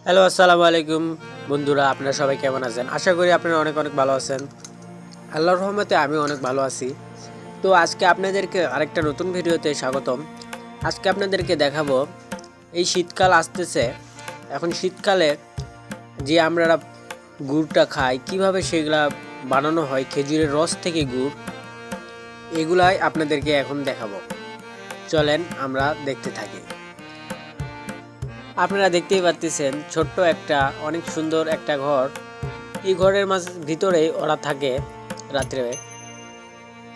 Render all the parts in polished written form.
Hello, আসসালামু আলাইকুম বন্ধুরা, আপনারা সবাই কেমন আছেন? আশা করি আপনারা অনেক অনেক ভালো আছেন। আল্লাহর রহমতে আমি অনেক ভালো আছি। তো আজকে আপনাদেরকে আরেকটা নতুন ভিডিওতে স্বাগতম। আজকে আপনাদেরকে দেখাবো, এই শীতকাল আসতেছে। এখন শীতকালে যে আমরা গুড়টা খাই, কিভাবে সেগুলা বানানো হয়, খেজুরের রস থেকে গুড়, এগুলাই আপনাদেরকে এখন দেখাবো। চলেন আমরা দেখতে থাকি। আপনারা দেখতেই পাচ্ছেন ছোট্ট একটা অনেক সুন্দর একটা ঘর। এই ঘরের ভিতরেই ওরা থাকে রাত্রে।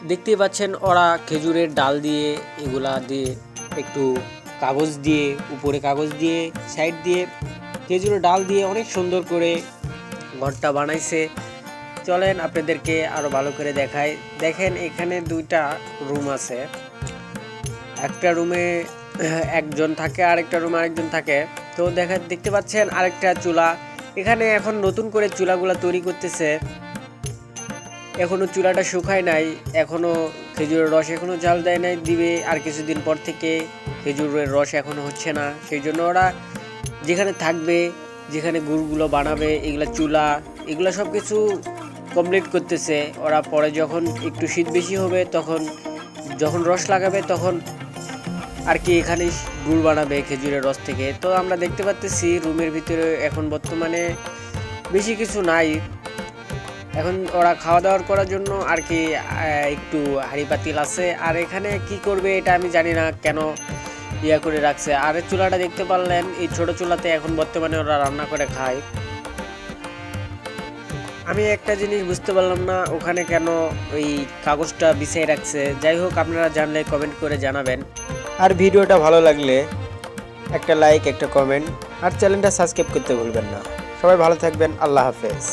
দেখতেই পাচ্ছেন ওরা খেজুরের ডাল দিয়ে, এগুলা দিয়ে একটু কাগজ দিয়ে, উপরে কাগজ দিয়ে, সাইড দিয়ে খেজুরের ডাল দিয়ে অনেক সুন্দর করে ঘরটা বানাইছে। চলেন আপনাদেরকে আরো ভালো করে দেখাই। দেখেন এখানে দুইটা রুম আছে। একটা রুমে একজন থাকে, আরেকটা রুমে আরেকজন থাকে। তো দেখতে পাচ্ছেন আরেকটা চুলা। এখানে এখন নতুন করে চুলাগুলা তৈরি করতেছে। এখনো চুলাটা শুকায় নাই, এখনো খেজুরের রস এখনো জাল দেয় নাই, দিবে আর কিছুদিন পর থেকে। খেজুরের রস এখনো হচ্ছে না, সেই জন্য ওরা যেখানে থাকবে, যেখানে গুড়গুলো বানাবে, এগুলা চুলা, এগুলা সব কিছু কমপ্লিট করতেছে ওরা। পরে যখন একটু শীত বেশি হবে, তখন যখন রস লাগাবে, তখন আর কি এখানে গুড় বানাবে খেজুরের রস থেকে। তো আমরা দেখতে পাচ্ছি রুমের ভিতরে এখন বর্তমানে বেশি কিছু নাই। এখন ওরা খাওয়া দাওয়ার করার জন্য আর কি একটু হাঁড়ি পাতিল আছে। আর এখানে কি করবে এটা আমি জানি না, কেন ইয়া করে রাখছে। আর চুলাটা দেখতে পারলেন, এই ছোট চুলাতে এখন বর্তমানে ওরা রান্না করে খায়। আমি একটা জিনিস বুঝতে পারলাম না, ওখানে কেন ওই কাগজটা বিছিয়ে রাখছে। যাই হোক, আপনারা জানলে কমেন্ট করে জানাবেন। আর ভিডিওটা ভালো লাগলে একটা লাইক, একটা কমেন্ট, আর চ্যানেলটা সাবস্ক্রাইব করতে ভুলবেন না। সবাই ভালো থাকবেন। আল্লাহ হাফেজ।